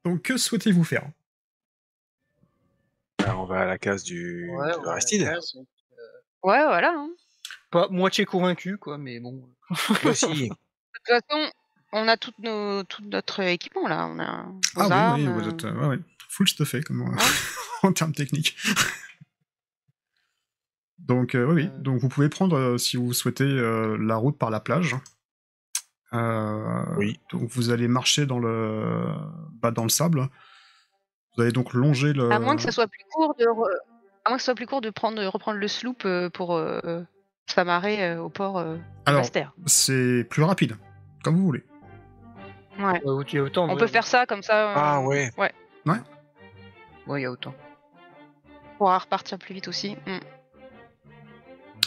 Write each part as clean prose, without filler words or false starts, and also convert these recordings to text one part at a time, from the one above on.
Donc, que souhaitez-vous faire? On va à la case de on va à la Aristide. case. Ouais, voilà. Hein. Pas moitié convaincu, quoi, mais bon. Moi aussi. De toute façon, on a tout notre équipement là. On a nos Ah armes. oui, vous êtes ouais, full stuffé comme Ouais. en termes techniques. Donc oui, donc vous pouvez prendre, si vous souhaitez, la route par la plage. Oui. Donc vous allez marcher dans le sable. Vous allez donc longer le... À moins que ça soit plus court de reprendre le sloop pour s'amarrer au port de Alors, Basse-Terre. c'est plus rapide, comme vous voulez. Ouais. Il y a autant. On peut faire ça comme ça. Ah ouais. Ouais. Ouais, il y a autant. On pourra repartir plus vite aussi.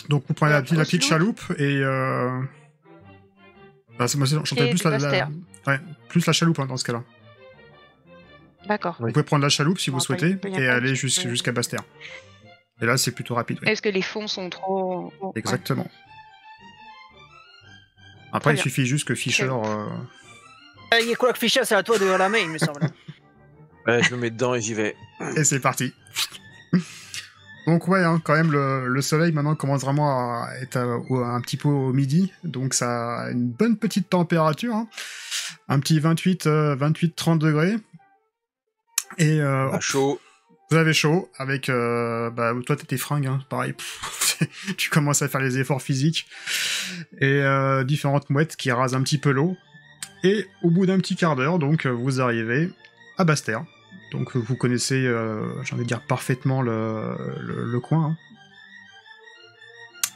Donc vous prenez la Pour petite sloop. chaloupe et... Bah, moi, j'entendais plus Basse-Terre. plus la chaloupe hein, dans ce cas-là. D'accord. Oui. Vous pouvez prendre la chaloupe si On vous va souhaitez pas y et aller aller parce que- jusqu'à Basse-Terre. Et là, c'est plutôt rapide. Oui. Est-ce que les fonds sont trop... Ouais. Exactement. Après, Très il bien. suffit juste que Fischer... Il y a quoi que Fischer, c'est à toi de la main, il me semble. Ouais, je me mets dedans et j'y vais. Et c'est parti. Donc ouais, hein, quand même, le soleil maintenant commence vraiment à être un petit peu au midi, donc ça a une bonne petite température, hein. Un petit 28-30 degrés. Et hop, Chaud. vous avez chaud, avec... toi, t'es tes fringues, hein, pareil. Tu commences à faire les efforts physiques. Et différentes mouettes qui rasent un petit peu l'eau. Et au bout d'un petit quart d'heure, donc, vous arrivez à Basse-Terre. Donc vous connaissez, j'ai envie de dire, parfaitement le coin. Hein.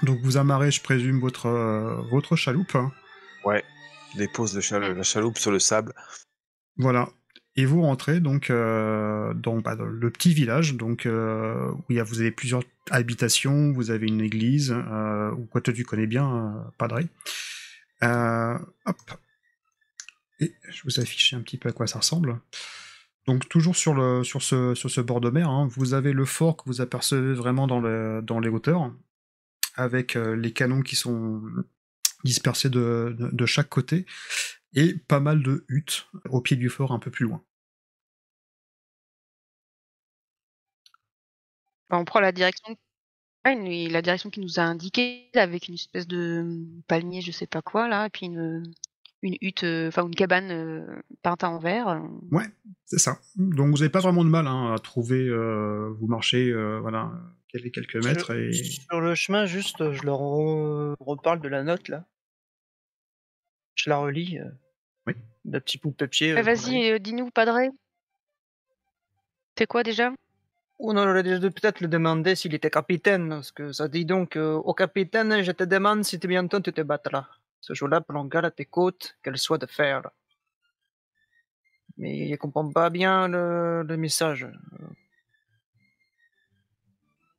Donc vous amarrez, je présume, votre chaloupe. Hein. Ouais. Dépose la chaloupe sur le sable. Voilà. Et vous rentrez donc dans le petit village, donc où vous avez plusieurs habitations, vous avez une église, ou quoi toi tu connais bien, Padré. Hop. Et je vous affiche un petit peu à quoi ça ressemble. Donc toujours sur ce bord de mer, hein, vous avez le fort que vous apercevez vraiment dans les hauteurs, avec les canons qui sont dispersés de chaque côté, et pas mal de huttes au pied du fort un peu plus loin. Bah, on prend la direction qui nous a indiquée, avec une espèce de palmier, je sais pas quoi, là, et puis une hutte, une cabane peinte en vert. Ouais, c'est ça. Donc vous n'avez pas vraiment de mal hein, à trouver, vous marchez quelques mètres et... Sur le chemin, juste, je leur reparle de la note, là. Je la relis. Oui. D'un petit bout de papier. Vas-y, dis-nous, Padré. C'est quoi déjà? On aurait peut-être le demander s'il était capitaine, parce que ça dit donc au capitaine, je te demande si bientôt tu te battras. Ce jour-là, plonge à tes côtes, qu'elle soit de fer. Mais il comprend pas bien le message.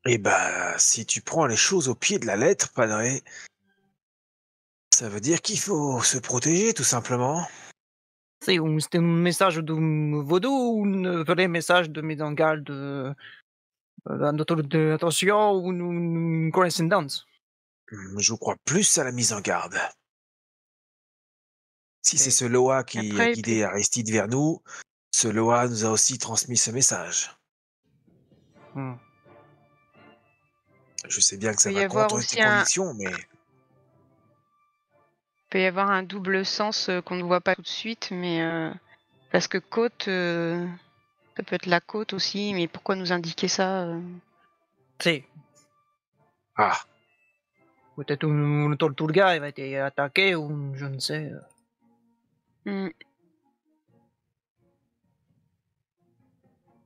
Eh bah, si tu prends les choses au pied de la lettre, Padré, ça veut dire qu'il faut se protéger, tout simplement. C'était un message de vaudou ou un vrai message de mise en garde d'attention ou une coïncidence? Je crois plus à la mise en garde. Si c'est ce Loa qui a Après, guidé Aristide vers nous, ce Loa nous a aussi transmis ce message. Je sais bien que ça peut y va avoir contre aussi tes convictions, mais... peut y avoir un double sens qu'on ne voit pas tout de suite, mais parce que côte, ça peut être la côte aussi, mais pourquoi nous indiquer ça Si. Ah, Peut-être un tortuga il va être attaqué ou je ne sais.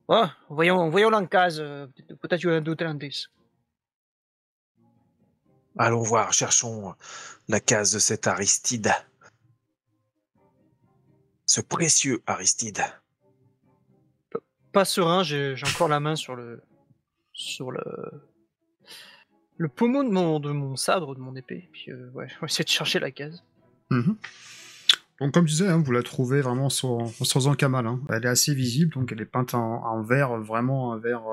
Oh, voyons en case. Peut-être il y a d'autres indices. allons voir, cherchons la case de cet Aristide. Ce précieux Aristide. Pas serein, j'ai encore la main sur le poumon de mon sabre, de mon épée. Puis on va essayer de chercher la case. Mm-hmm. Donc comme je disais, hein, vous la trouvez vraiment sans aucun mal. Hein. Elle est assez visible, donc elle est peinte en vert, vraiment un vert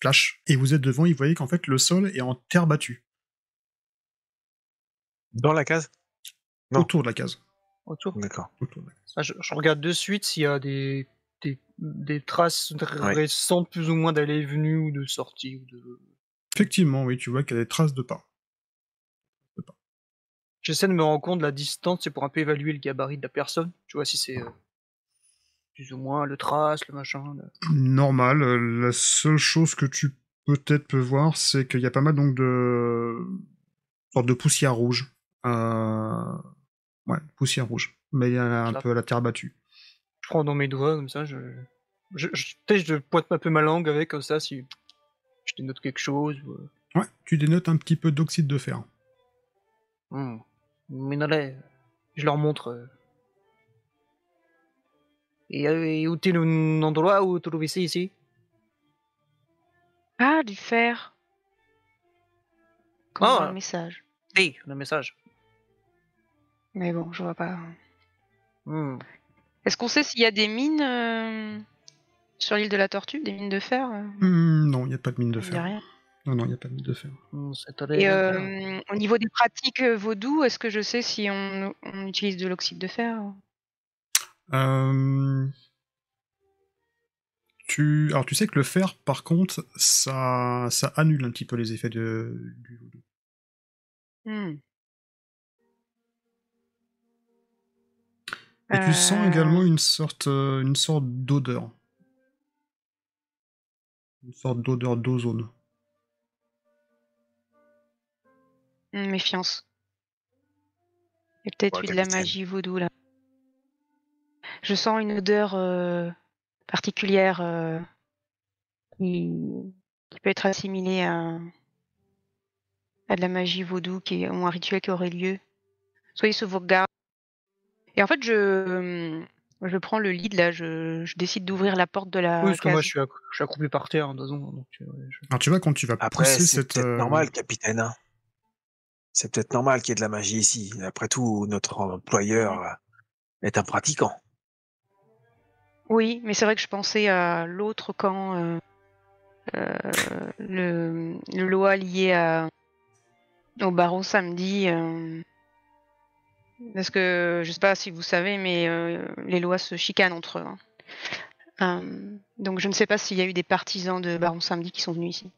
flash. Et vous êtes devant, et vous voyez qu'en fait le sol est en terre battue. Dans la case? Non. Autour de la case. Autour. D'accord. Autour de la case. Je regarde de suite s'il y a des des traces récentes plus ou moins d'allées et venues ou de sorties ou de... Effectivement, oui, tu vois qu'il y a des traces de pas. J'essaie de me rendre compte de la distance, c'est pour un peu évaluer le gabarit de la personne. Tu vois si c'est plus ou moins le trace, le machin. Normal. La seule chose que tu peut-être peux voir, c'est qu'il y a pas mal donc de sorte de poussière rouge. Ouais, poussière rouge. Mais il y en a un peu à la terre battue. Je prends dans mes doigts comme ça, je pointe un peu ma langue avec comme ça si je dénote quelque chose. Ouais, tu dénotes un petit peu d'oxyde de fer. Mais je leur montre. Et où est l'endroit où tu trouves ici? Ah, du fer. Comme dans le message. Oui, le message. Mais bon, je vois pas. Est-ce qu'on sait s'il y a des mines sur l'île de la Tortue, des mines de fer Non, il n'y a pas de mine de Il n'y a fer. rien. Non, il n'y a pas de mine de fer. Et au niveau des pratiques vaudou, est-ce que je sais si on utilise de l'oxyde de fer Alors tu sais que le fer, par contre, ça annule un petit peu les effets du vaudou. Et tu sens également une sorte d'odeur. Une sorte d'odeur d'ozone. Méfiance. Il y a peut-être eu de la magie vaudou là. Je sens une odeur particulière qui peut être assimilée à de la magie vaudou ou un rituel qui aurait lieu. Soyez sur vos gardes. Et en fait, je prends le lead là, je décide d'ouvrir la porte de la Oui, parce que case. moi je suis accroupi par terre, de toute façon. Donc, Alors tu vois, quand tu vas pousser cette... c'est peut-être normal, capitaine. Hein. C'est peut-être normal qu'il y ait de la magie ici. Après tout, notre employeur est un pratiquant. Oui, mais c'est vrai que je pensais à l'autre camp, le Loa lié au baron samedi. Parce que je sais pas si vous savez, mais les Lois se chicanent entre eux. Donc je ne sais pas s'il y a eu des partisans de baron samedi qui sont venus ici.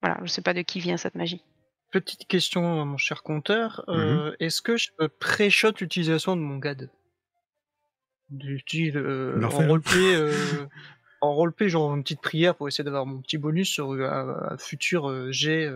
Voilà, je sais pas de qui vient cette magie. Petite question, mon cher compteur. Est-ce que je peux pré-shot l'utilisation de mon GAD en roleplay, genre une petite prière pour essayer d'avoir mon petit bonus sur un futur jet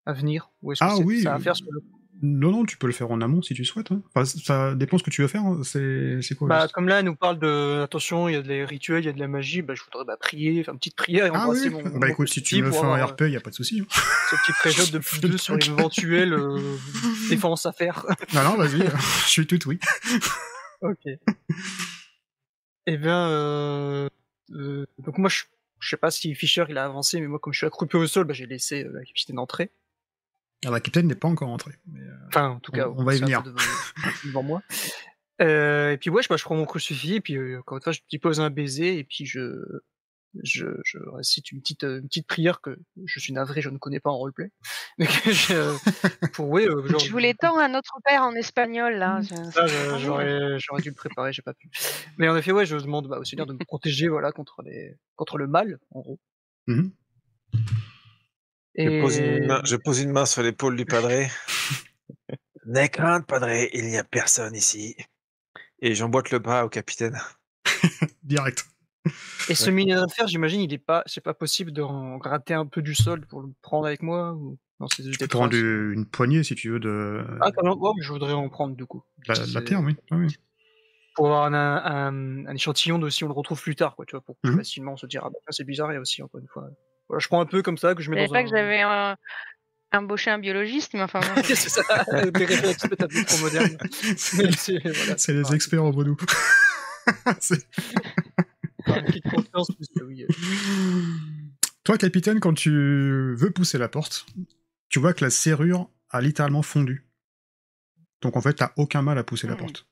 à venir? Ou est-ce que ça va faire sur le... Non, tu peux le faire en amont si tu souhaites. Hein. Enfin, ça dépend ce que tu veux faire. Hein. C'est quoi juste comme là, elle nous parle de... Attention, il y a des rituels, il y a de la magie. Je voudrais prier, faire une petite prière et embrasser mon... écoute, si tu me le fais en RP, il n'y a pas de souci. Hein. Ce petit pré-shot de plus 2 sur une éventuelle défense à faire. Non, vas-y, je suis tout oui. Ok. Eh bien, donc moi, je sais pas si Fischer il a avancé, mais moi, comme je suis accroupi au sol, j'ai laissé la capitaine entrer. Alors, la capitaine n'est pas encore entrée. Mais, enfin, en tout cas, on va y venir. Devant moi. Et puis, je prends mon crucifix, et puis, encore une fois, je pose un baiser, et puis je récite une petite prière que je suis navré, je ne connais pas en roleplay. Je voulais tant un autre père en espagnol, là. J'aurais dû le préparer, j'ai pas pu. Mais en effet, je demande au Seigneur de me protéger, voilà, contre le mal, en gros. Je pose une main sur l'épaule du padré. N'aie crainte, padré, il n'y a personne ici. Et j'emboîte le pas au capitaine. Direct. Et ce minerai de fer, j'imagine, c'est pas possible de gratter un peu du sol pour le prendre avec moi ou... Non, tu peux prendre une poignée si tu veux de. Ah, quand même, je voudrais en prendre du coup. La terre, oui. Ah, oui. Pour avoir un échantillon de si on le retrouve plus tard, quoi, tu vois, pour facilement se dire c'est bizarre, et aussi encore une fois. Voilà, je prends un peu comme ça que je mets dans pas que j'avais embauché un biologiste, mais enfin. Bon, c'est ça, des réflexes peut-être trop modernes. C'est les experts en vaudou. Toi, capitaine, quand tu veux pousser la porte, tu vois que la serrure a littéralement fondu. Donc en fait, t'as aucun mal à pousser la porte.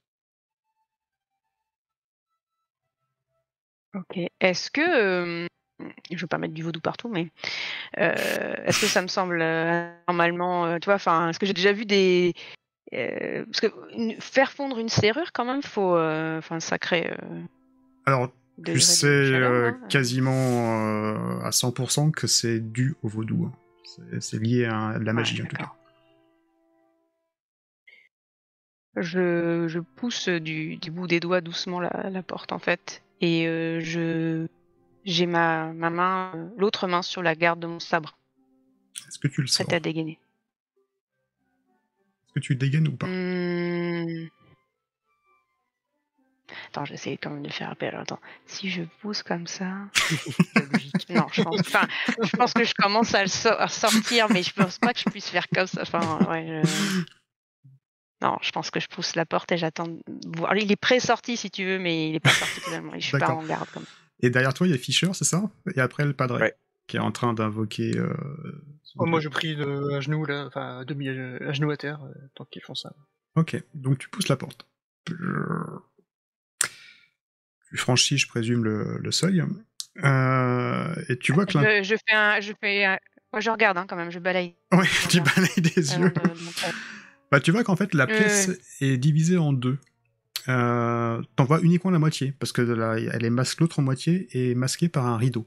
Ok. Est-ce que... je veux pas mettre du vaudou partout, mais... est-ce que ça me semble normalement... tu vois, est-ce que j'ai déjà vu des... parce que faire fondre une serrure, quand même, faut... un sacré... Alors, degrés Tu de sais chaleur, hein. quasiment à 100% que c'est dû au vaudou. Hein. C'est lié à la magie, en tout cas. D'accord. Je pousse du bout des doigts doucement la porte, en fait. Et j'ai ma main, l'autre main sur la garde de mon sabre, Est-ce que tu le sors? prête à dégainer. Est-ce que tu dégaines ou pas? Attends, j'essaie quand même de faire appel. Attends, si je pousse comme ça... La logique. Non, je pense que je commence à sortir, mais je pense pas que je puisse faire comme ça. Enfin, ouais, non, je pense que je pousse la porte et j'attends de voir. Il est pré-sorti si tu veux, mais il est pas sorti totalement. Je suis pas D'accord. en garde comme. Et derrière toi, il y a Fischer, c'est ça? Et après, le padre, Ouais. qui est en train d'invoquer... son Moi, dieu. je prie à genoux, là, enfin, à genoux à terre, tant qu'ils font ça. Ok, donc tu pousses la porte. Tu franchis, je présume, le seuil. Et tu vois que l'un... Moi, je regarde quand même, je balaye. Ouais, tu Voilà. balayes des Avant yeux. de- Bah, tu vois qu'en fait, la pièce est divisée en deux. T'en vois uniquement la moitié, parce que elle est l'autre moitié est masquée par un rideau.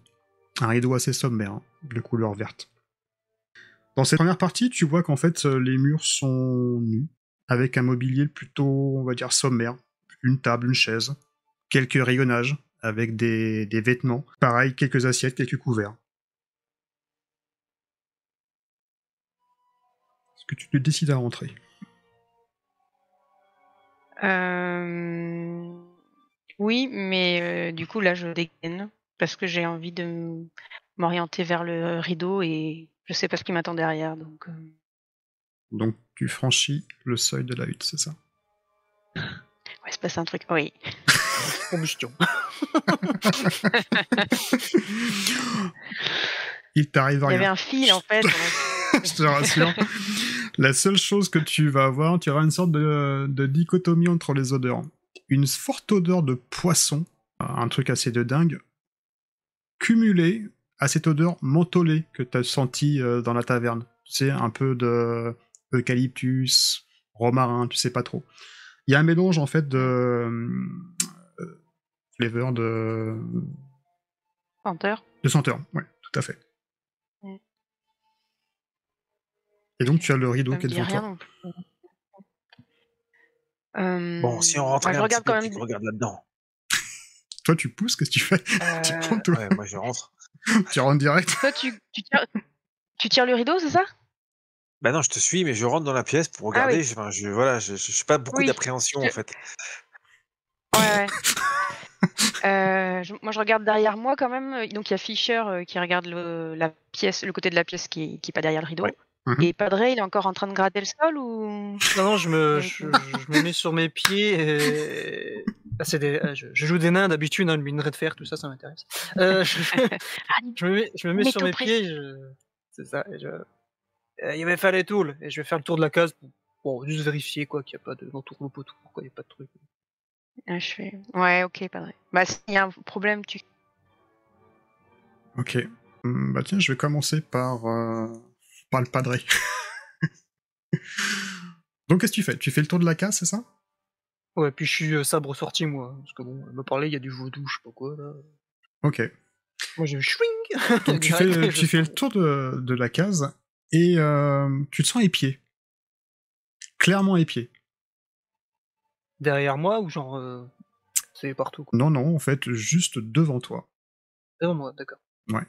Un rideau assez sommaire, hein, de couleur verte. Dans cette première partie, tu vois qu'en fait, les murs sont nus, avec un mobilier plutôt, on va dire, sommaire. Une table, une chaise, quelques rayonnages, avec des vêtements. Pareil, quelques assiettes, quelques couverts. Est-ce que tu te décides à rentrer? Oui, mais du coup, là, je dégaine parce que j'ai envie de m'orienter vers le rideau et je sais pas ce qui m'attend derrière. Donc, Donc, tu franchis le seuil de la hutte, c'est ça? ouais, se passe un truc. Oui. Combustion. Il t'arrive Il y avait rien. un fil, en fait. Je te rassure. La seule chose que tu vas avoir, tu auras une sorte de dichotomie entre les odeurs. Une forte odeur de poisson, un truc assez de dingue, cumulée à cette odeur mentholée que tu as sentie dans la taverne. Tu sais, un peu de eucalyptus, romarin, tu sais pas trop. Il y a un mélange en fait de flavor Senteur. de senteur, ouais, tout à fait. Mm. Et donc tu as le rideau Ça qui me est dit devant rien toi. non plus. Bon, si on rentrait je un petit regarde peu quand puis même. qu'on regarde là-dedans. Toi tu pousses, qu'est-ce que tu fais? Tu rentres, toi Ouais, moi je rentre. Tu rentres direct. Toi, tu tires le rideau, c'est ça? Bah non, je te suis, mais je rentre dans la pièce pour Ah oui. regarder. Enfin, voilà, je suis pas beaucoup Oui. d'appréhension en fait. Ouais. Moi, je regarde derrière moi quand même. Donc, il y a Fischer qui regarde la pièce, le côté de la pièce qui est pas derrière le rideau. Ouais. Mhm. Et Padre, il est encore en train de gratter le sol ou? Non, je me Avec- mets sur mes pieds et... Ah, je joue des nains d'habitude, hein, le minerai de fer, tout ça, ça m'intéresse. Je me mets Mais sur tout mes près. pieds, c'est ça, il me fallait tout, et je vais faire le tour de la case pour juste vérifier quoi, qu'il n'y a pas d'entourloupe autour, quoi, il n'y a pas de truc. Ah, je fais. Ouais, ok, Padre. Bah, s'il y a un problème, tu. Ok. Bah tiens, je vais commencer par le padré. Donc qu'est-ce que tu fais? Tu fais le tour de la case, c'est ça? Ouais, puis je suis sabre sorti, moi, parce que bon, elle me parlait, il y a du vaudou, je sais pas quoi, là. Ok. Moi, j'ai chouing. Donc tu fais le tour de la case et tu te sens épié. Clairement épié. Derrière moi, ou genre, c'est partout, quoi. Non, non, en fait, juste devant toi. Devant moi, d'accord. Ouais.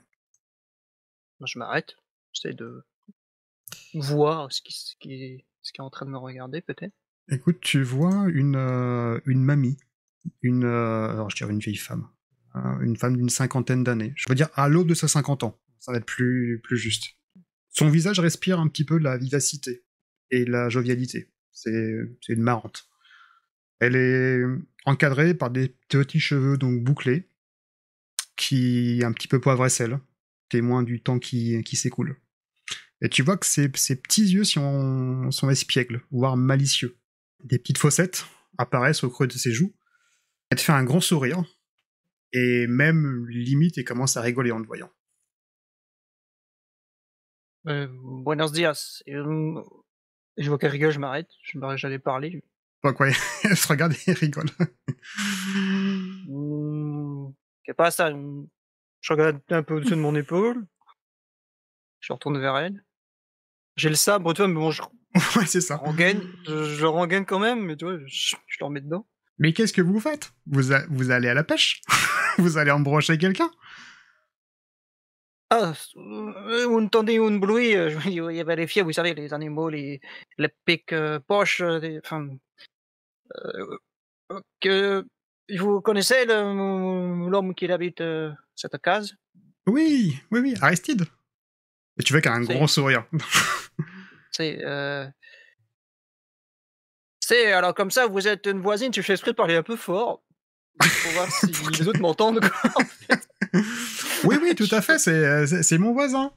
Moi, je m'arrête, j'essaie de voir ce qui est en train de me regarder, peut-être. Écoute, tu vois une mamie, alors je dirais une vieille femme, une femme d'une cinquantaine d'années. Je veux dire à l'aube de ses 50 ans, ça va être plus juste. Son visage respire un petit peu la vivacité et la jovialité. C'est une marrante. Elle est encadrée par des petits cheveux donc bouclés, qui un petit peu poivre et sel, témoin du temps qui s'écoule. Et tu vois que ses petits yeux sont espiègles, voire malicieux. Des petites fossettes apparaissent au creux de ses joues. Elle te fait un grand sourire, et même limite, elle commence à rigoler en te voyant. Buenos dias. Et je vois qu'elle rigole, je m'arrête, j'allais parler. Donc ouais, elle se regarde et elle rigole. Qu'elle passe, je regarde un peu au-dessus de mon épaule. Je retourne vers elle. J'ai le sabre, tu vois, mais bon, je Ouais, c'est ça. rengaine. Je rengaine quand même, mais tu vois, je le remets dedans. Mais qu'est-ce que vous faites vous allez à la pêche? Vous allez embrocher quelqu'un? Ah, vous entendez un bruit, je vais vérifier, vous savez, les animaux, les pics poches, enfin, que vous connaissez l'homme qui habite cette case? Oui, oui, oui, Aristide. Et tu vois qu'elle a un C'est- gros sourire. C'est alors comme ça, vous êtes une voisine, tu fais exprès de parler un peu fort pour voir si les autres m'entendent, quoi. Oui, oui, tout à fait, c'est mon voisin.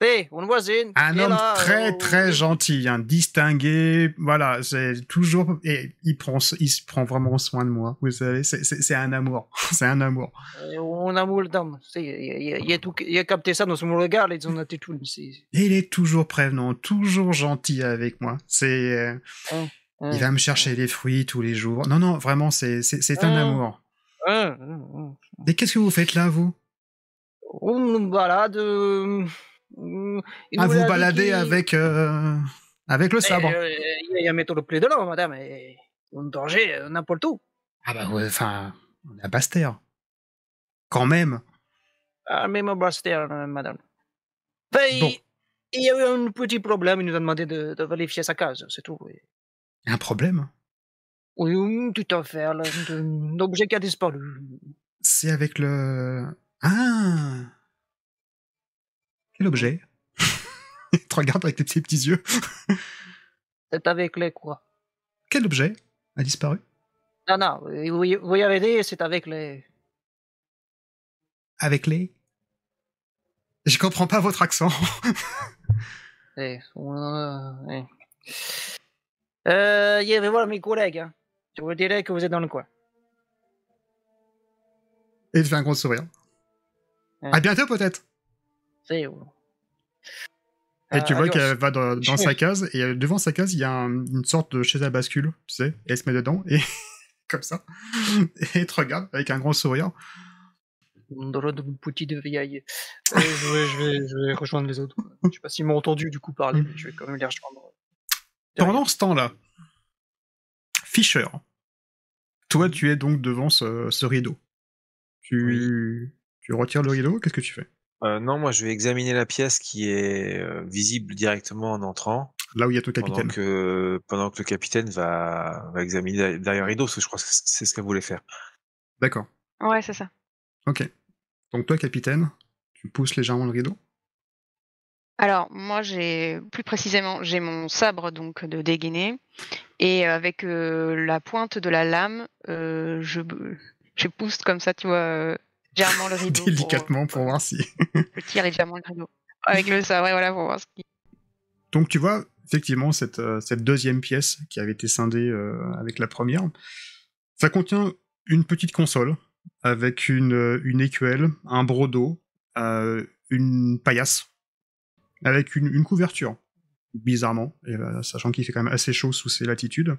Hé, une voisine, Un qui est homme là, très très gentil, un distingué, voilà, c'est toujours et il se prend vraiment soin de moi. Vous savez, c'est un amour, c'est un amour. un amour d'homme. Il a capté ça dans son regard, les ont été tout. Et il est toujours prévenant, toujours gentil avec moi. Il va me chercher des fruits tous les jours. Non, non, vraiment, c'est un amour. Et qu'est-ce que vous faites là, vous? On nous balade. Ah, vous baladez avec le sabre. Il y a mettre le play de l'eau, madame. Et un danger, n'importe où. Ah bah ouais, enfin, on est à Basse-Terre. Quand même. Ah, même au Blaster, madame. Enfin, Bon. il y a eu un petit problème, il nous a demandé de vérifier sa case, c'est tout. Oui, Un problème? oui, une petite affaire, là, un objet qui a disparu. C'est avec le... Ah! Quel objet? Il te regarde avec tes petits yeux. C'est avec les quoi? Quel objet a disparu? Non, non, vous y avez dit, c'est avec les... Avec les... Je comprends pas votre accent. Il y avait voilà mes collègues, hein. Je vous dirais que vous êtes dans le coin. Et il te fait un gros sourire. Ouais. À bientôt peut-être. C'est Et tu vois adios. qu'elle va dans sa case, et devant sa case, il y a une sorte de chaise à bascule, tu sais, et elle se met dedans, et comme ça, et elle te regarde avec un gros sourire. Drôle de petit de vieille. Je vais rejoindre les autres. Je sais pas s'ils m'ont entendu du coup parler, mais je vais quand même les rejoindre. Pendant ce temps-là, Fisher, toi tu es donc devant ce rideau. Tu retires le rideau, qu'est-ce que tu fais? Non, moi je vais examiner la pièce qui est visible directement en entrant. Là où il y a ton capitaine. Pendant que le capitaine va examiner derrière le rideau, parce que je crois que c'est ce qu'elle voulait faire. D'accord. Ouais, c'est ça. Ok. Donc toi, capitaine, tu pousses légèrement le rideau. Alors, moi, plus précisément, j'ai mon sabre donc de dégainer et avec la pointe de la lame, je pousse comme ça, tu vois, légèrement le rideau. Délicatement pour voir si... Je tire légèrement le rideau. Avec le sabre, ouais, voilà, pour voir ce qui... Donc tu vois, effectivement, cette deuxième pièce qui avait été scindée avec la première, ça contient une petite console avec une écuelle, un broc d'eau, une paillasse, avec une couverture, bizarrement, et, sachant qu'il fait quand même assez chaud sous ces latitudes,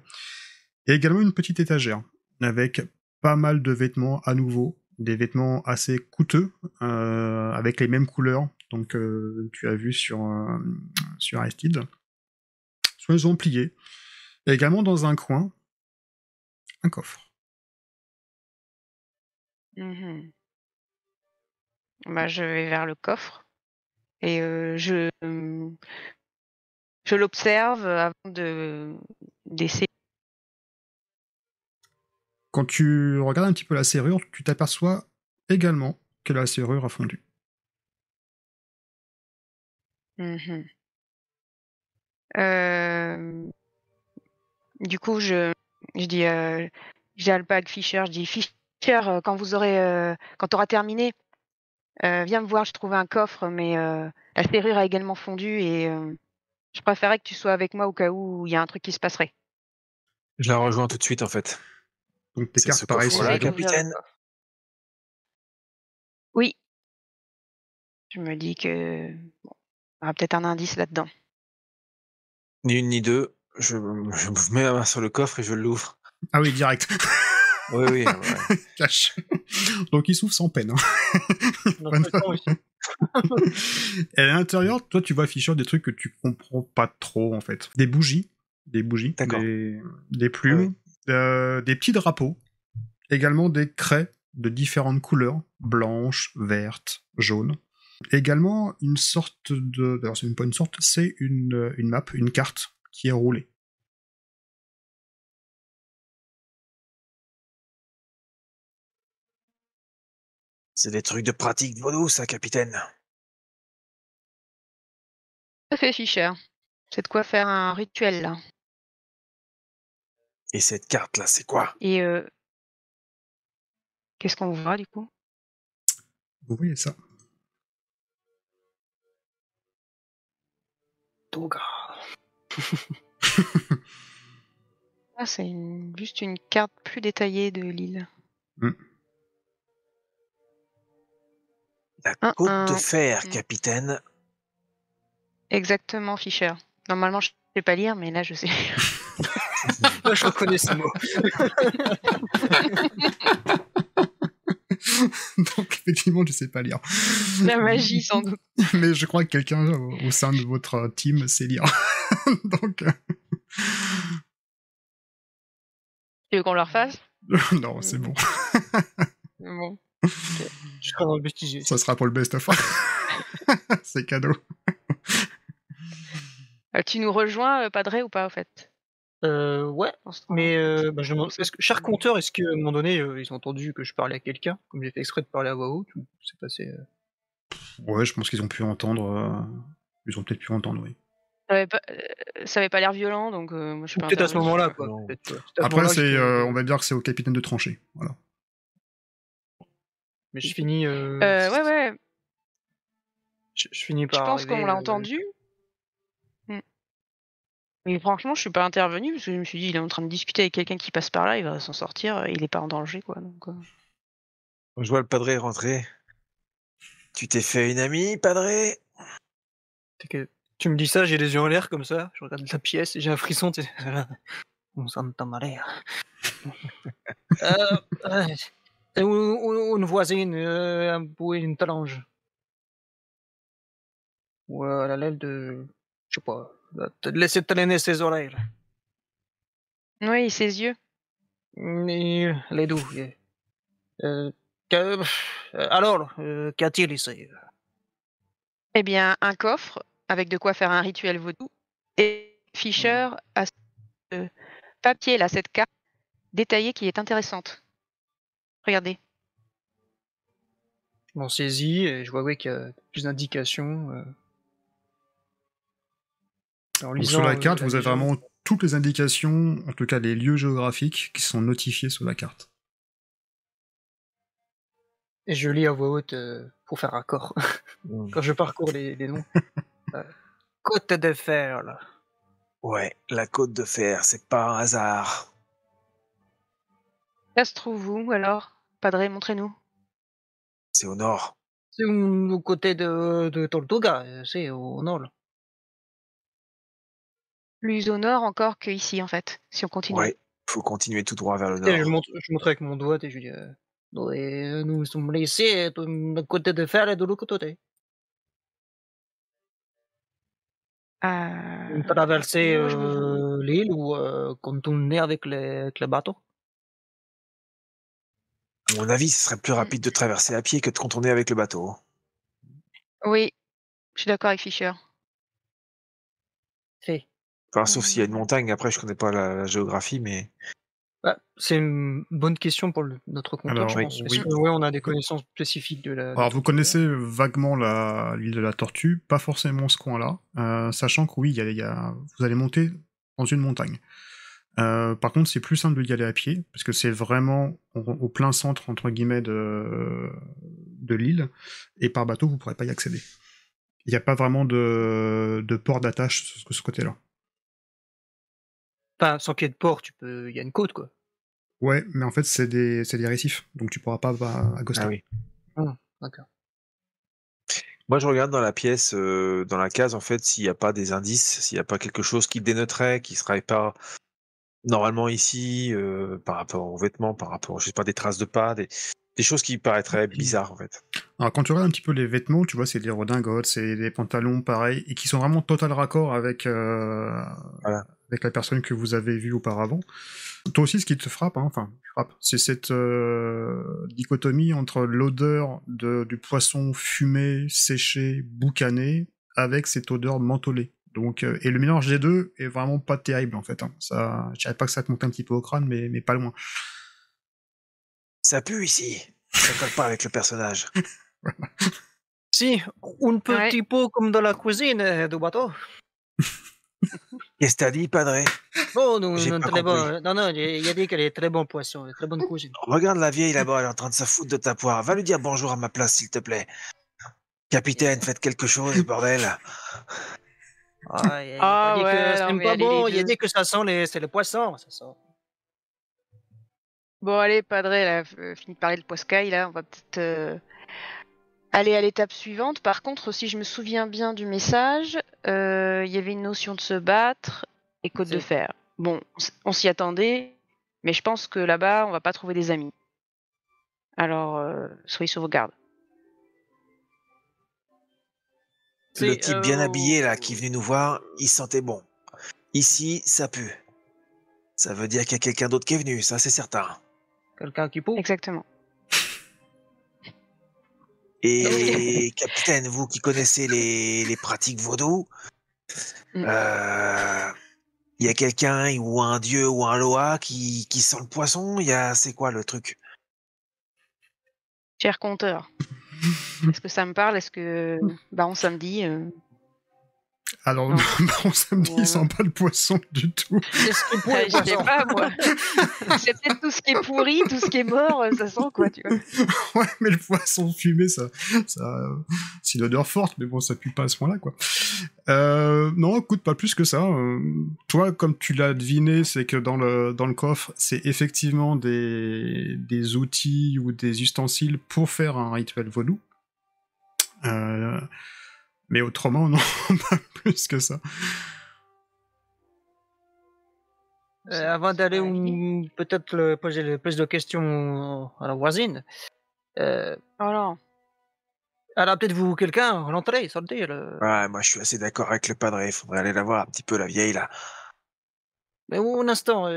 et également une petite étagère, avec pas mal de vêtements à nouveau, des vêtements assez coûteux, avec les mêmes couleurs, donc tu as vu sur Aristide. Soit ils ont plié. Et également dans un coin, un coffre. Mmh. Bah, je vais vers le coffre et je l'observe avant d'essayer. Quand tu regardes un petit peu la serrure, tu t'aperçois également que la serrure a fondu. Mmh. Du coup, je dis, j'ai Alpag Fisher, je dis Fisher, quand t'auras terminé, viens me voir, j'ai trouvé un coffre, mais la serrure a également fondu et je préférais que tu sois avec moi au cas où il y a un truc qui se passerait. Je la rejoins tout de suite en fait. Donc tes C'est cartes ce pareilles. coffre-là, J'essaie d'ouvrir le capitaine. coffre. Oui. Je me dis que bon, il y aura peut-être un indice là-dedans. Ni une ni deux, je mets ma main sur le coffre et je l'ouvre. Ah oui, direct. Oui, ouais. Cache. Donc il s'ouvre sans peine. Hein. Notre temps aussi. Et à l'intérieur, toi, tu vois, Fischer, des trucs que tu comprends pas trop, en fait. Des bougies, D'accord. des plumes, des petits drapeaux, également des craies de différentes couleurs, blanches, vertes, jaunes. Également une sorte de... Alors, c'est pas une sorte, c'est une map, une carte qui est roulée. C'est des trucs de pratique vaudou, ça, capitaine. Ça fait Fischer. C'est de quoi faire un rituel là. Et cette carte-là, c'est quoi? Et qu'est-ce qu'on voit du coup? Vous voyez ça? Toga. Ah, c'est juste une carte plus détaillée de l'île. La côte de un. fer, capitaine. Exactement, Fischer. Normalement, je sais pas lire, mais là, je sais. Là, je reconnais ce mot. Donc, effectivement, je sais pas lire. La magie, sans doute. Mais je crois que quelqu'un au sein de votre team sait lire. Donc, Tu veux qu'on le refasse? non, c'est bon. Bon. Je serai dans le vestigier. Ça sera pour le best-of. C'est cadeau. Tu nous rejoins, Padré, ou pas, en fait? Ouais, On se mais rend- je me demande, cher compteur, est-ce qu'à un moment donné, ils ont entendu que je parlais à quelqu'un, comme j'ai fait exprès de parler à voix haute, ou c'est passé Ouais, je pense qu'ils ont pu entendre. Ils ont peut-être pu entendre, oui. Ça avait pas l'air violent, donc moi, je suis ou pas peut-être à ce intervenue. moment-là, quoi. Non. Peut-être, ouais. Peut-être à ce Après, moment-là, c'est, j'étais, on va dire que c'est au capitaine de trancher. Voilà. mais je finis, Ouais. je finis Je par pense qu'on arriver. l'a entendu. Mais franchement, je suis pas intervenue parce que je me suis dit, il est en train de discuter avec quelqu'un qui passe par là, il va s'en sortir, il est pas en danger, quoi. Donc, Je vois le padré rentrer. Tu t'es fait une amie, padré? C'est que tu me dis ça, j'ai les yeux en l'air comme ça, je regarde la pièce et j'ai un frisson, tu sais. On s'entend malais. C'est une voisine, un peu une talange. Ou elle a l'air de, je sais pas, de laisser traîner ses oreilles. Là. oui, ses yeux. Mais les doux. Que- alors, qu'y a-t-il ici? Eh bien, un coffre avec de quoi faire un rituel vaudou. Et Fischer a ce papier là, cette carte détaillée qui est intéressante. Regardez. Je m'en saisis et je vois qu'il y a plus d'indications. En Donc, lisant sur la carte, la vous avez légende. vraiment toutes les indications, en tout cas les lieux géographiques, qui sont notifiés sur la carte. Et je lis à voix haute pour faire accord. Quand je parcours les noms. Côte de fer, là. Ouais, la côte de fer, c'est pas un hasard. Ça se trouve où alors? Padré, montrez-nous. C'est au nord. C'est au côté de Tortuga, c'est au nord. Là. Plus au nord encore que ici, en fait, si on continue. Ouais, faut continuer tout droit vers le Et nord. je montre avec mon doigt et je dis nous sommes ici, le côté de fer et de l'autre côté. On traverser moi, je me- l'île ou contourner avec les bateaux. À mon avis, ce serait plus rapide de traverser à pied que de contourner avec le bateau. Oui, je suis d'accord avec Fischer. Fait. Enfin, sauf s'il y a une montagne, après je connais pas la géographie, mais Bah, c'est une bonne question pour notre compteur, Alors, je pense. oui. Est-ce que ouais, on a des connaissances spécifiques de la. Alors, vous connaissez vaguement l'île de la Tortue, pas forcément ce coin-là, sachant que oui, vous allez monter dans une montagne. Par contre, c'est plus simple d'y aller à pied, parce que c'est vraiment au plein centre, entre guillemets, de l'île, et par bateau, vous pourrez pas y accéder. Il n'y a pas vraiment de port d'attache sur ce côté-là. Enfin, sans qu'il y ait de port, il y a une côte, quoi. Ouais, mais en fait, c'est des récifs, donc tu pourras pas accoster. ah oui. D'accord. Moi, je regarde dans la pièce, dans la case, en fait, s'il n'y a pas des indices, s'il n'y a pas quelque chose qui dénoterait, qui serait pas normalement ici, par rapport aux vêtements, par rapport, je sais pas, des traces de pas, des choses qui paraîtraient bizarres en fait. Alors quand tu regardes un petit peu les vêtements, tu vois, c'est des redingotes, c'est des pantalons pareils, et qui sont vraiment total raccord avec, avec la personne que vous avez vue auparavant. Toi aussi, ce qui te frappe, c'est cette dichotomie entre l'odeur du poisson fumé, séché, boucané, avec cette odeur mentholée. Donc, et le mélange des deux est vraiment pas terrible en fait. Ça, je dirais pas que ça te monte un petit peu au crâne, mais pas loin. Ça pue ici. Ça colle pas avec le personnage. Si, un petit peu comme dans la cuisine du bateau. Qu'est-ce que t'as dit, Padre? Oh, non, J'ai non, pas très compris. bon. Non, il a dit qu'elle est très bon poisson, très bonne cuisine. Regarde la vieille là-bas, elle est en train de se foutre de ta poire. Va lui dire bonjour à ma place, s'il te plaît. Capitaine, faites quelque chose, bordel. Ah, il a Ah dit que ouais, non, c'est mais pas allez, bon, les il a deux. dit que ça sent c'est le poisson, ça sent. Bon, allez, Padre, là, fini de parler de Poscaï, là, on va peut-être aller à l'étape suivante. Par contre, si je me souviens bien du message, il y avait une notion de se battre et côte de Si. fer. Bon, on s'y attendait, mais je pense que là-bas, on va pas trouver des amis. Alors, soyez sur vos gardes. Le type bien habillé là qui est venu nous voir, il sentait bon. Ici, ça pue. Ça veut dire qu'il y a quelqu'un d'autre qui est venu, ça c'est certain. Quelqu'un qui pousse. Exactement. Et capitaine, vous qui connaissez les pratiques vaudou, il y a quelqu'un ou un dieu ou un loa qui sent le poisson. C'est quoi le truc? Cher compteur, est-ce que ça me parle? Est-ce que Baron Samedi Alors, Non. Baron Samedi, il sent pas le poisson du tout. Qu'est-ce qui pousse le Je sais poisson? pas, moi. C'est peut-être tout ce qui est pourri, tout ce qui est mort, ça sent quoi, tu vois. Ouais, mais le poisson fumé, ça c'est une odeur forte, mais bon, ça pue pas à ce point-là, quoi. Non, écoute, pas plus que ça. Toi, comme tu l'as deviné, c'est que dans le coffre, c'est effectivement des outils ou des ustensiles pour faire un rituel vaudou. Mais autrement, non, pas plus que ça. Avant d'aller peut-être poser le plus de questions à la voisine, Alors, alors peut-être vous quelqu'un à l'entrée, sortez. Ouais, moi je suis assez d'accord avec le padre. Il faudrait aller la voir un petit peu, la vieille là. Mais un instant,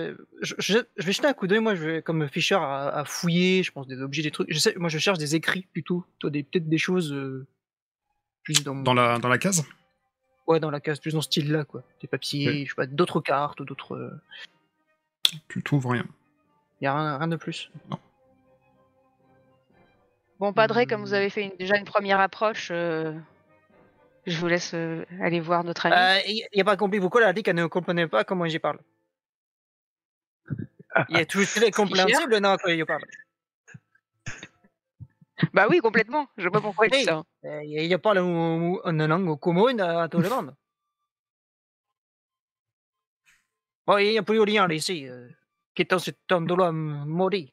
je vais jeter un coup d'œil, moi je vais comme Fischer à fouiller, je pense des objets, des trucs. Moi je cherche des écrits plutôt, toi peut-être des choses plus Dans la case? Ouais, dans la case, plus dans ce style-là, quoi. Des papiers, Ouais. je sais pas, d'autres cartes, d'autres. Tu trouves rien. Y a rien de plus. Non. bon, Padre, comme vous avez fait déjà une première approche, je vous laisse aller voir notre ami. Il a pas compris pourquoi elle a dit qu'elle ne comprenait pas comment j'y parle. Il est toujours très compréhensible, non, quand il parle. Bah oui, complètement. Je sais pas pourquoi il dit ça. Il parle une langue commune à tout le monde. Bon, il n'y a plus rien ici. Quittant cet endroit maudit.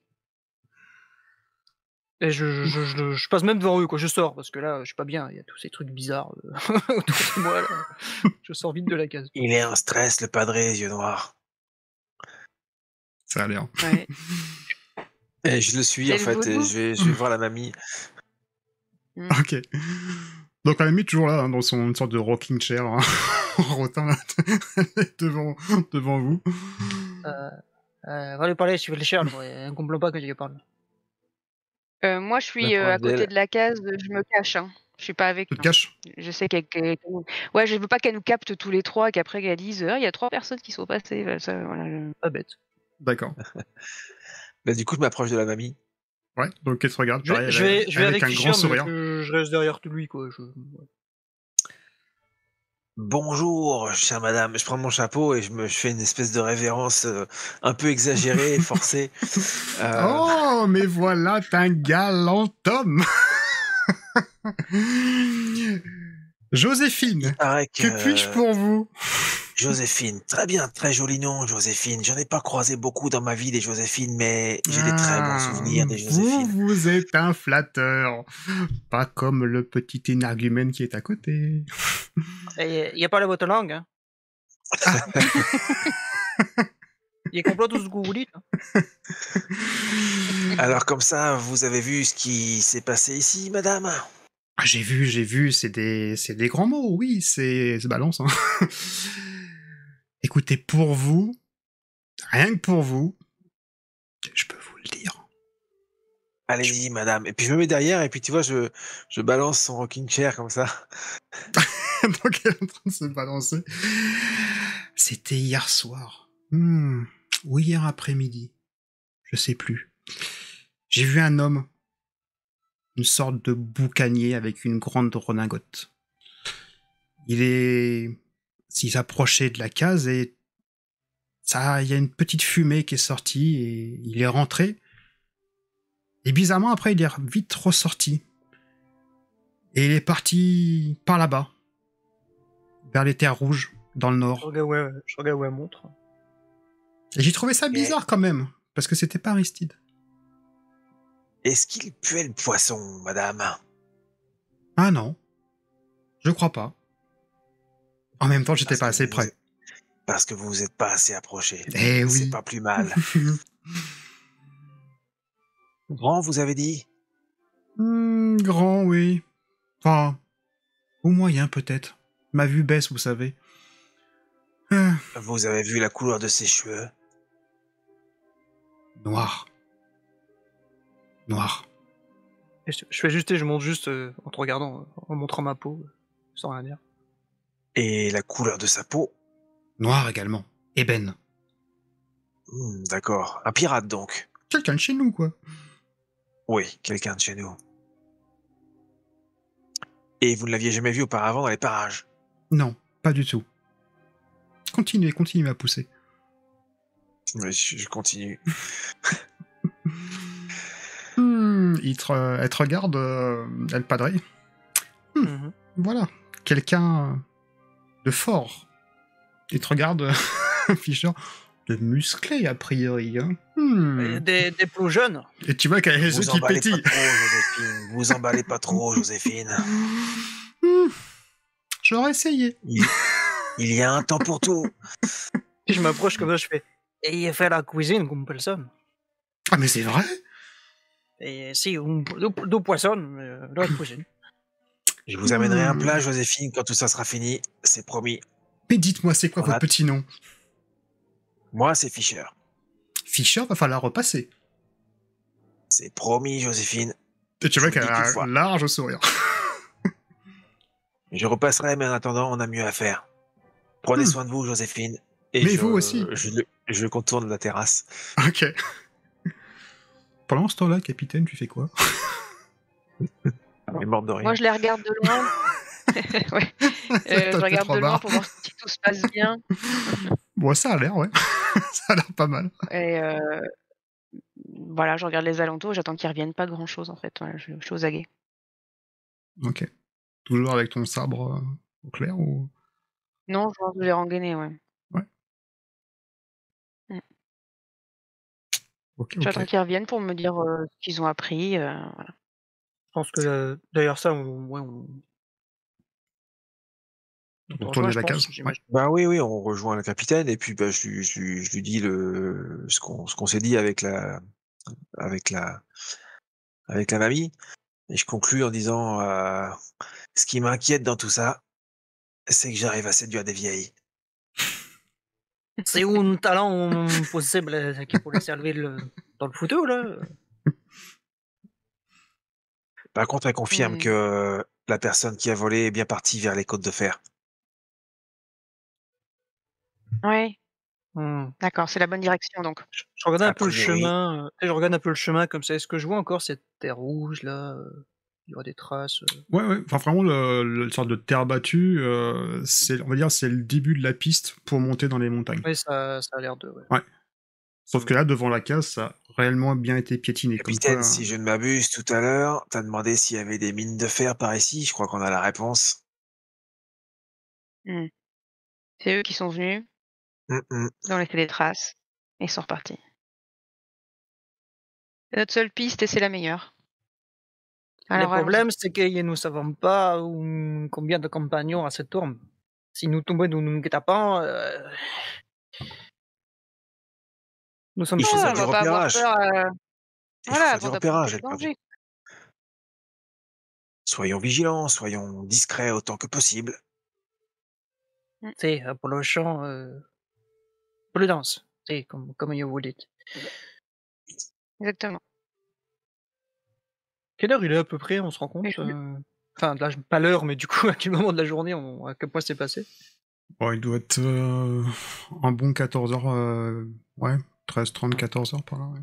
Et je passe même devant eux, quoi. Je sors, parce que là, je suis pas bien. Il y a tous ces trucs bizarres autour de moi, là. Je sors vite de la case. Il est en stress, le padre, yeux noirs. Ça a l'air. Ouais. Et je le suis, C'est en le fait, et vaudou. je vais voir la mamie. Ok. Donc la mamie toujours là, dans son une sorte de rocking chair, hein, en rotin, là, devant vous. Va lui parler, je vais le chercher, on ne comprend pas quand je lui parle. Moi, je suis La à côté d'elle. de la case, je me cache. Hein. Je suis pas avec. Tu te Non. caches? Je sais ouais, je veux pas qu'elle nous capte tous les trois, qu'après qu'elle dise, il y a 3 personnes qui sont passées. Bah, ça, voilà. Pas bête. D'accord. Bah, du coup, je m'approche de la mamie. Ouais, donc elle te regarde, Je pareil, vais avec un Fischer, grand sourire. mais je reste derrière lui, quoi. Bonjour, chère madame. Je prends mon chapeau et je fais une espèce de révérence un peu exagérée, forcée. Oh, mais voilà, t'es un galant homme. Joséphine, paraît que puis-je pour vous? Joséphine, très bien, très joli nom, Joséphine. J'en ai pas croisé beaucoup dans ma vie des Joséphines, mais j'ai des très bons souvenirs des Joséphines. Vous êtes un flatteur. Pas comme le petit énergumène qui est à côté. Il n'y a pas la votre langue, hein. Il Il complot tout ce que vous dites. Alors comme ça, vous avez vu ce qui s'est passé ici, madame? Ah, j'ai vu, c'est des grands mots, oui, c'est balance. Hein. Écoutez, pour vous, rien que pour vous, je peux vous le dire. Allez-y, madame. Et puis je me mets derrière et puis tu vois, je balance son rocking chair comme ça. Donc elle est en train de se balancer. C'était hier soir. Ou hier après-midi. Je sais plus. J'ai vu un homme. Une sorte de boucanier avec une grande redingote. S'il s'approchait de la case et il y a une petite fumée qui est sortie et il est rentré. Et bizarrement, après, il est vite ressorti. Et il est parti par là-bas. Vers les terres rouges, dans le nord. Je regarde où elle montre. Et j'ai trouvé ça bizarre quand même. Parce que c'était pas Aristide. Est-ce qu'il puait le poisson, madame? Ah non. Je crois pas. En même temps, j'étais pas assez près. Parce que vous vous êtes pas assez approché. Eh oui. C'est pas plus mal. Grand, vous avez dit? Grand, oui. Enfin, au moyen peut-être. Ma vue baisse, vous savez. Vous avez vu la couleur de ses cheveux? Noir. Et je monte juste en te regardant, en montrant ma peau, sans rien dire. Et la couleur de sa peau? Noir également. Ébène. D'accord. Un pirate donc? Quelqu'un de chez nous, quoi. Oui, quelqu'un de chez nous. Et vous ne l'aviez jamais vu auparavant dans les parages? Non, pas du tout. Continuez à pousser. Mais je continue. Elle te regarde, elle padrait. Voilà, quelqu'un de fort. Il te regarde, Fischer, de musclé a priori. Hein. Des plus jeunes. Et tu vois qu'elle a les yeux qui pétillent. Vous emballez pas trop, Joséphine. J'aurais essayé. Il y a un temps pour tout. Puis je m'approche comme ça, je fais. Et il fait la cuisine comme personne. Ah mais c'est vrai. Et si, deux poissons, la cuisine. Je vous amènerai un plat, Joséphine, quand tout ça sera fini. C'est promis. Mais dites-moi, c'est quoi votre petit nom? Moi, c'est Fischer. Fischer, va falloir repasser. C'est promis, Joséphine. Et tu vois qu'elle a un large sourire. Je repasserai, mais en attendant, on a mieux à faire. Prenez soin de vous, Joséphine. Et mais vous aussi. Je contourne la terrasse. Ok. Pendant ce temps-là, capitaine, tu fais quoi? Elle est morte de rire. Moi, je les regarde de loin. Ouais. Je regarde de loin pour voir si tout se passe bien. Bon, ça a l'air, ouais. Ça a l'air pas mal. Et voilà, je regarde les alentours, j'attends qu'ils reviennent pas grand-chose en fait. Ouais, je suis aux aguets. Ok. Toujours avec ton sabre au clair ou... Non, je vais rengainer, ouais. Ouais. Ok. J'attends qu'ils reviennent pour me dire ce qu'ils ont appris. Voilà. Je pense que d'ailleurs ça, on tourne la case. Ouais. Bah oui, on rejoint le capitaine et puis bah, je lui dis ce qu'on s'est dit avec la mamie et je conclus en disant ce qui m'inquiète dans tout ça, c'est que j'arrive à séduire des vieilles. C'est un talent possible qui pourrait servir dans le futur là. Par contre, elle confirme que la personne qui a volé est bien partie vers les côtes de fer. Ouais. D'accord, c'est la bonne direction donc. Je regardais un peu le chemin. Je regarde un peu le chemin comme ça. Est-ce que je vois encore cette terre rouge là? Il y aura des traces. Ouais. Enfin, vraiment, le sorte de terre battue, on va dire, c'est le début de la piste pour monter dans les montagnes. Oui, ça a l'air de. Ouais. Sauf que là, devant la case, ça a réellement bien été piétiné. Capitaine, si je ne m'abuse, tout à l'heure, t'as demandé s'il y avait des mines de fer par ici. Je crois qu'on a la réponse. C'est eux qui sont venus. Ils ont laissé des traces et ils sont repartis. C'est notre seule piste et c'est la meilleure. Alors, le problème, c'est que nous ne savons pas combien de compagnons à cette tourne. Si nous tombons dans un guet-apens, Nous sommes Il faut chez faire eux. du on va pas avoir repérage. peur. Il faut Voilà, faire du avant repérage, d'apporter elle le m'a dit. danger. Soyons vigilants, soyons discrets autant que possible. C'est pour le champ, prudence. C'est comme vous dites. Exactement. Quelle heure il est à peu près, on se rend compte? Et je- Enfin, là, pas l'heure, mais du coup, à quel moment de la journée, à quel point c'est passé? Bon, il doit être un bon 14h, ouais, 13h30, 14h par là, ouais.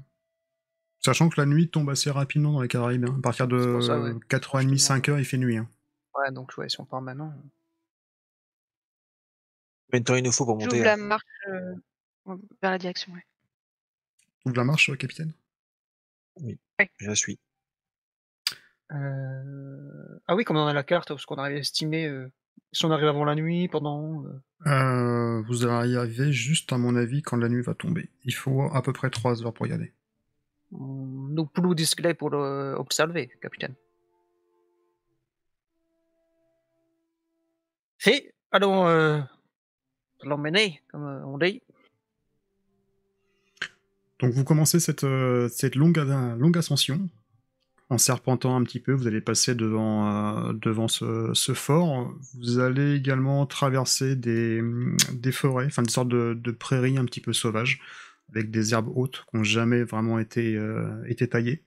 Sachant que la nuit tombe assez rapidement dans les Caraïbes, hein. À partir C'est pour ça, de ouais. 4h30, 5h, il fait nuit, hein. Ouais, donc ouais, si on part maintenant. Combien de temps il nous faut pour J'ouvre monter la là marche vers la direction. Ouais. Ouvre la marche, capitaine. Je la suis. Ah oui, comme on a la carte, parce qu'on arrive à estimer si on arrive avant la nuit, pendant. Vous allez y arriver juste, à mon avis, quand la nuit va tomber. Il faut à peu près 3 heures pour y aller. Nous plus discrets pour observer, capitaine. Et allons l'emmener, comme on dit. Donc vous commencez cette longue ascension. En serpentant un petit peu, vous allez passer devant ce fort. Vous allez également traverser des forêts, enfin des sortes de prairies un petit peu sauvages, avec des herbes hautes qui n'ont jamais vraiment été taillées.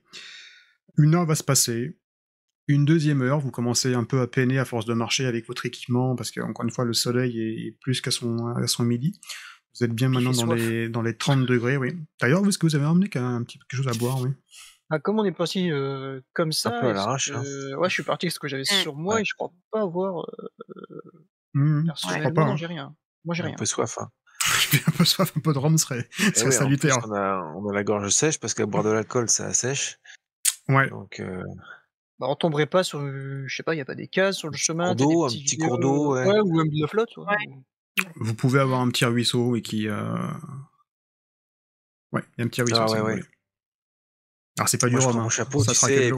1 heure va se passer. Une deuxième heure, vous commencez un peu à peiner à force de marcher avec votre équipement, parce qu'encore une fois, le soleil est plus qu'à son midi. Vous êtes bien maintenant dans les 30 degrés, oui. D'ailleurs, est-ce que vous avez ramené quelque chose à boire, oui? Ah, comme on est parti comme ça, Un peu à l'arrache, hein. ouais, je suis parti avec ce que j'avais sur moi Ouais. et je crois pas avoir. Je Personnellement, crois pas, non, hein. j'ai rien. Moi, j'ai J'ai rien. un peu soif. Hein. J'ai un peu soif, un peu de rhum serait Eh oui, en plus, salutaire. on a la gorge sèche parce qu'à boire de l'alcool, ça sèche. Ouais. Donc, Bah, on tomberait pas sur, je sais pas, il y a pas des cases sur le chemin, cours t'as des d'eau, un petits petit vieux, cours d'eau, ouais. ouais, ou même de la flotte. Ouais. Vous pouvez avoir un petit ruisseau et qui... Ouais, il y a un petit ruisseau, Ah si ouais, vous ouais. voulez. Alors, c'est pas Moi, du je rhum, prends hein. mon chapeau, Ça tu sera que sais, de et l'eau.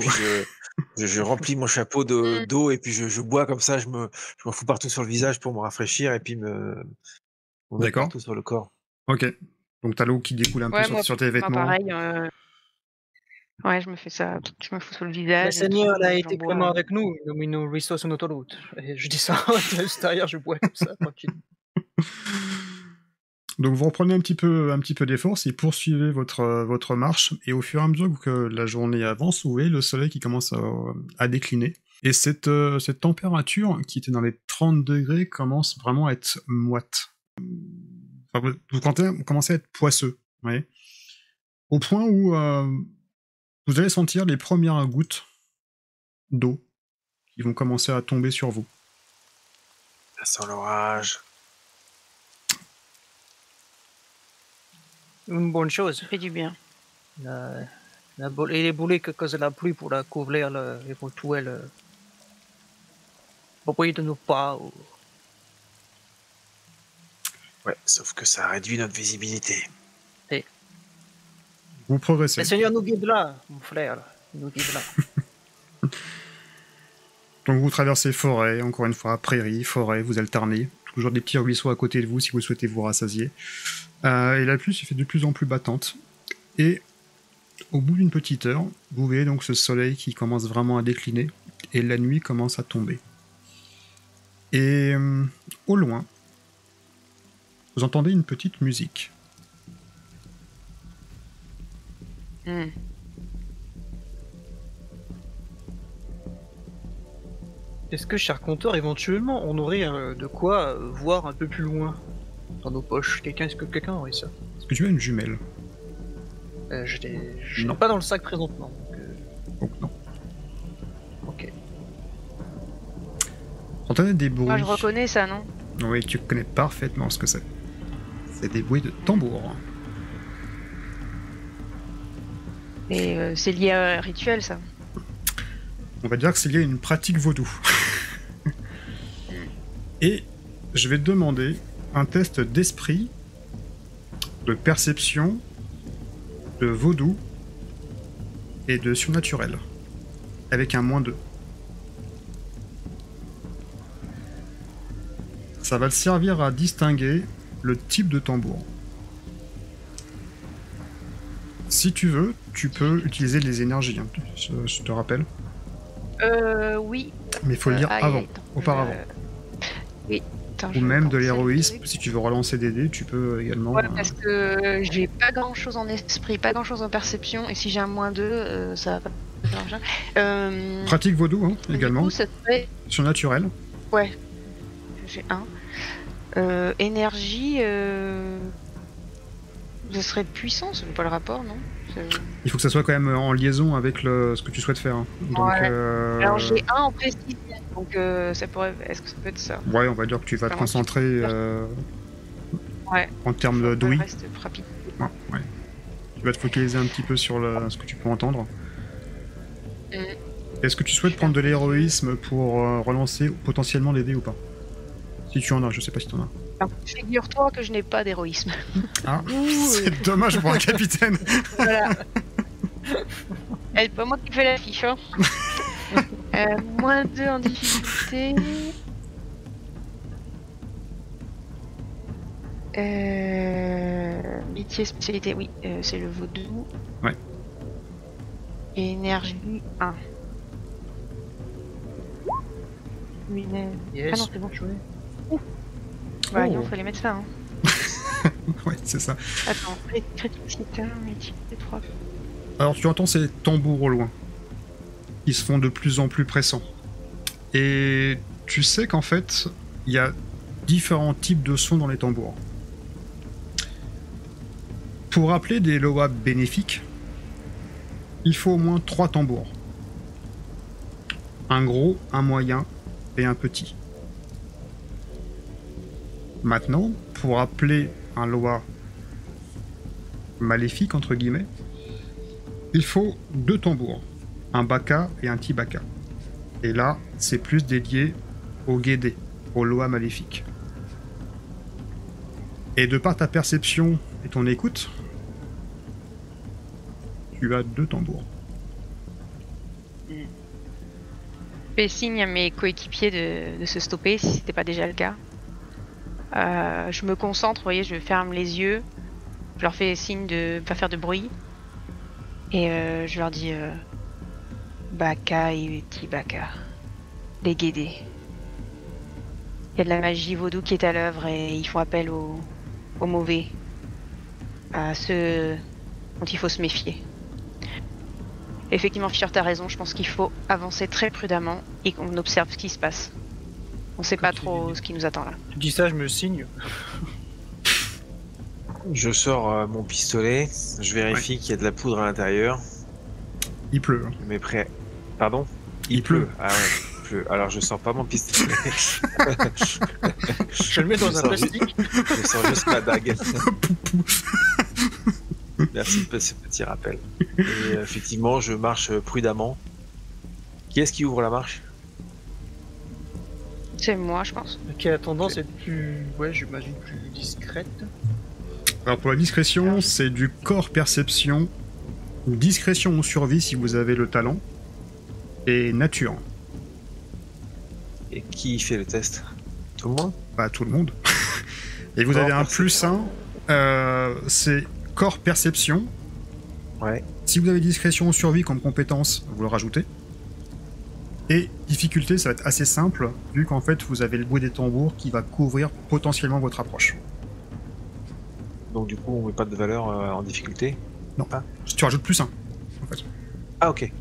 puis je remplis mon chapeau d'eau et puis je bois comme ça, je m'en fous partout sur le visage pour me rafraîchir et puis me mettre D'accord. partout sur le corps. Ok. Donc t'as l'eau qui découle un peu Ouais, sur tes moi vêtements. pareil. Ouais, je me fais ça. Je me fous sur le visage. Le Seigneur tout, a j'en été bois. clément avec nous, il nous met nos ruisseaux sur notre route. Et je dis ça, juste derrière, je bois comme ça, tranquille. Donc vous reprenez un petit peu des forces et poursuivez votre marche, et au fur et à mesure que la journée avance, vous voyez le soleil qui commence à décliner. Et cette température, qui était dans les 30 degrés, commence vraiment à être moite. Enfin, vous commencez à être poisseux, vous voyez, au point où vous allez sentir les premières gouttes d'eau qui vont commencer à tomber sur vous. Ça sent l'orage. Une bonne chose. Ça fait du bien. Et les boulets que cause la pluie pour la couvrir et pour tuer le propriétaire de nos pas. Ou... Ouais, sauf que ça réduit notre visibilité. Vous progressez. Le Seigneur nous guide là, mon frère. Il nous guide là. Donc vous traversez forêt, encore une fois, prairie, forêt, vous alternez. Toujours des petits ruisseaux à côté de vous si vous souhaitez vous rassasier. Et la pluie se fait de plus en plus battante. Et au bout d'une petite heure, vous voyez donc ce soleil qui commence vraiment à décliner. Et la nuit commence à tomber. Et au loin, vous entendez une petite musique. Est-ce que, cher compteur, éventuellement, on aurait de quoi voir un peu plus loin dans nos poches? Est-ce que quelqu'un aurait ça? Est-ce que tu as une jumelle? Je Non. n'ai pas dans le sac présentement. Donc, Oh, non. ok. Vous entendez des bruits. Moi, je reconnais ça, non? Oui, tu connais parfaitement ce que c'est. C'est des bruits de tambour. Et c'est lié à un rituel, ça. On va dire que c'est lié à une pratique vaudou. Et je vais te demander un test d'esprit, de perception, de vaudou et de surnaturel. Avec un -2. Ça va te servir à distinguer le type de tambour. si tu veux, tu peux utiliser les énergies, hein, je te rappelle. Oui. Mais il faut le dire avant, auparavant. Oui. Attends, Ou même de l'héroïsme, si tu veux relancer des dés, tu peux également... Ouais, parce que j'ai pas grand chose en esprit, pas grand chose en perception, et si j'ai un -2, ça va pas faire un Pratique vaudou, hein, également. Du coup, ça serait... Surnaturel. Ouais, j'ai 1. Énergie, ce serait puissance, c'est pas le rapport, non? Il faut que ça soit quand même en liaison avec ce que tu souhaites faire. Hein. Donc, ouais. Alors j'ai 1 en précision, donc ça pourrait... Est-ce que ça peut être ça? Ouais, on va dire que tu vas te concentrer ouais. en termes d'ouïe. Reste rapide. Ouais. Tu vas te focaliser un petit peu sur ce que tu peux entendre. Est-ce que tu souhaites prendre de l'héroïsme pour relancer potentiellement les dés ou pas? Si tu en as, je sais pas si tu en as. Alors, figure-toi que je n'ai pas d'héroïsme. Ah, c'est dommage pour un capitaine. Voilà. C'est pas moi qui fais la fiche. Hein. -2 en difficulté. Métier, spécialité, oui, c'est le vaudou. Ouais. Et énergie 1. Yes. Ah non, c'est bon, je bah, il fallait mettre ça. Hein. Ouais, c'est ça. Attends, criticité 1, métier 3. Alors, tu entends ces tambours au loin. Ils se font de plus en plus pressants. Et tu sais qu'en fait, il y a différents types de sons dans les tambours. Pour rappeler des loas bénéfiques, il faut au moins 3 tambours. Un gros, un moyen et un petit. Maintenant, pour appeler un loa maléfique, entre guillemets, il faut 2 tambours, un baka et un tibaka. Et là, c'est plus dédié au guédé, au loa maléfique. Et de par ta perception et ton écoute, tu as 2 tambours. Je fais signe à mes coéquipiers de se stopper si c'était pas déjà le cas. Je me concentre, vous voyez, je ferme les yeux, je leur fais signe de pas faire de bruit et je leur dis Baka et Tibaka, les guédés. Il y a de la magie vaudou qui est à l'œuvre et ils font appel aux mauvais, à ceux dont il faut se méfier. Effectivement, Fischer, t'as raison, je pense qu'il faut avancer très prudemment et qu'on observe ce qui se passe. On sait pas trop ce qui nous attend là. Tu dis ça, je me signe. Je sors mon pistolet, je vérifie qu'il y a de la poudre à l'intérieur. Il pleut. Hein. Je mets prêt. Pardon? Il pleut. Ah ouais, il pleut. Alors je sors pas mon pistolet. Je le mets dans un plastique. Je sors juste ma dague. Merci de ce petit rappel. Et effectivement, je marche prudemment. Qui est-ce qui ouvre la marche? C'est moi, je pense. Qui a tendance à être plus... Ouais, j'imagine plus discrète. Alors pour la discrétion, c'est du corps perception, discrétion ou survie si vous avez le talent, et nature. Et qui fait le test? Tout le monde? Bah tout le monde. Et vous avez un +1, c'est corps perception. Ouais. Si vous avez discrétion ou survie comme compétence, vous le rajoutez. Et difficulté, ça va être assez simple, vu qu'en fait vous avez le bruit des tambours qui va couvrir potentiellement votre approche. Donc du coup, on met pas de valeur en difficulté? Non. Ah. Tu rajoutes +1, en fait. Ah ok.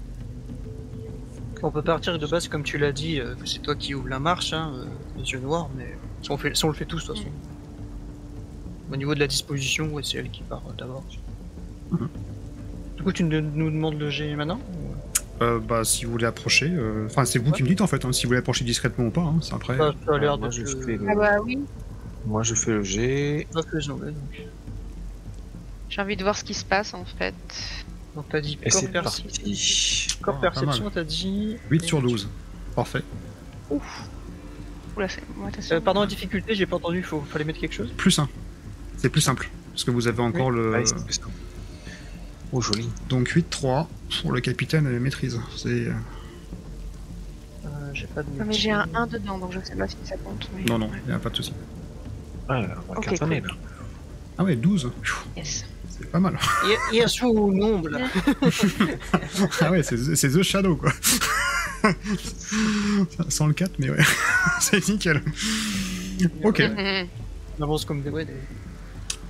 On peut partir de base, comme tu l'as dit, que c'est toi qui ouvre la marche, hein, les yeux noirs, mais si on le fait tous de toute façon. Au niveau de la disposition, ouais, c'est elle qui part d'abord. Du coup, tu nous demandes le G maintenant? Bah si vous voulez approcher, enfin c'est vous qui me dites en fait, hein, si vous voulez approcher discrètement ou pas, hein, c'est après. Ça a l'air moi, de... Ah bah oui. Moi je fais le G. Pas que j'en ai, donc. J'ai envie de voir ce qui se passe en fait. Donc t'as dit Et corps, c'est parti. corps perception, t'as dit... 8 sur 12. Parfait. Ouf. Oula, c'est... pardon, la difficulté, j'ai pas entendu, fallait mettre quelque chose? +1. C'est plus simple, parce que vous avez encore le... Ouais, c'est plus simple. Oh joli. Donc 8-3 pour le capitaine maîtrise. C'est... J'ai pas de... Non mais j'ai un 1 dedans, donc je sais pas si ça compte. Mais... Non, il n'y a pas de souci. Ah, on va Ok, cartonner cool. là. Ah ouais, 12. Yes. C'est pas mal. Il sous l'ombre, là. Ah ouais, c'est The Shadow, quoi. Sans le 4, mais ouais. C'est nickel. Ok. On avance comme des...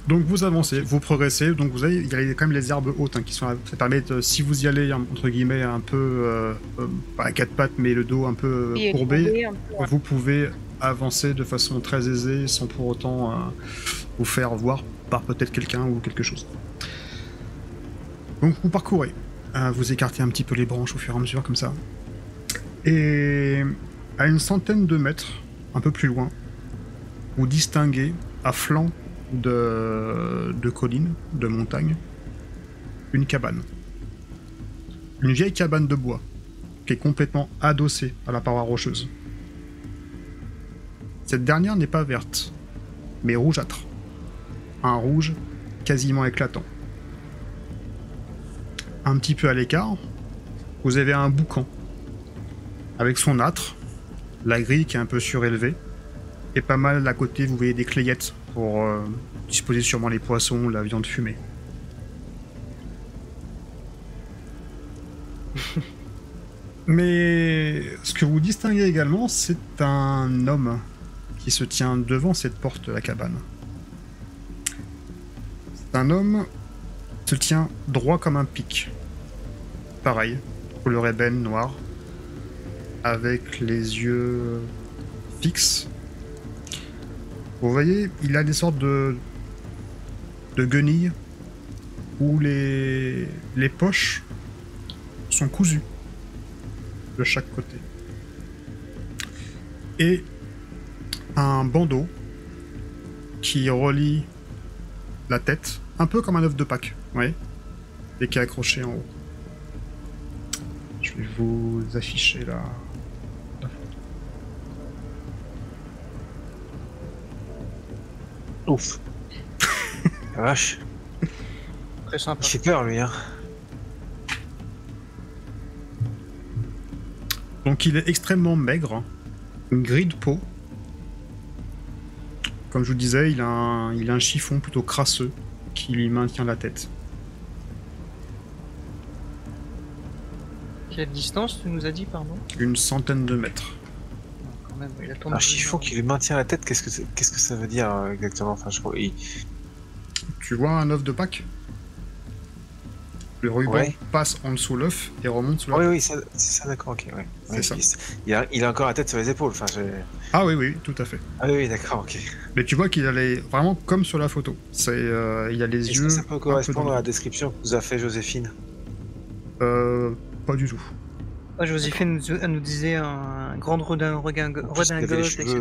Donc vous avancez, vous progressez, donc vous avez, il y a quand même les herbes hautes qui sont là. Ça permet, si vous y allez, entre guillemets, un peu, pas à quatre pattes, mais le dos un peu courbé, vous pouvez avancer de façon très aisée, sans pour autant vous faire voir par peut-être quelqu'un ou quelque chose. Donc vous parcourez, vous écartez un petit peu les branches au fur et à mesure, comme ça. Et à une centaine de mètres, un peu plus loin, vous distinguez, à flanc de collines, de montagnes, une cabane. Une vieille cabane de bois, qui est complètement adossée à la paroi rocheuse. Cette dernière n'est pas verte, mais rougeâtre. Un rouge quasiment éclatant. Un petit peu à l'écart, vous avez un boucan, avec son âtre, la grille qui est un peu surélevée, et pas mal à côté, vous voyez des clayettes pour disposer sûrement les poissons, la viande fumée. Mais ce que vous distinguez également, c'est un homme qui se tient devant cette porte de la cabane. C'est un homme qui se tient droit comme un pic. Pareil, couleur ébène, noir, avec les yeux fixes. Vous voyez, il a des sortes de guenilles où les poches sont cousues de chaque côté. Et un bandeau qui relie la tête, un peu comme un œuf de Pâques, vous voyez, et qui est accroché en haut. Je vais vous afficher la photo. Ouf. La vache. Très sympa. Il fait peur, lui, hein. Donc il est extrêmement maigre, une grille de peau. Comme je vous disais, il a un chiffon plutôt crasseux qui lui maintient la tête. Quelle distance tu nous as dit, pardon? Une centaine de mètres. Quand même, il attend Un chiffon qui lui maintient la tête, qu'est-ce que ça veut dire exactement? Enfin, je crois. Tu vois un œuf de Pâques? Le ruban passe en dessous l'œuf et remonte sur la tête. Oui, c'est ça, d'accord, ok, ouais. C'est ça. Il a encore la tête sur les épaules, enfin, Ah oui, tout à fait. Ah oui, d'accord, ok. Mais tu vois qu'il a vraiment comme sur la photo. C'est, il a les Est-ce yeux. que ça peut correspondre à la la... description que vous a fait Joséphine? Pas du tout. Joséphine nous disait un grand redingote, etc.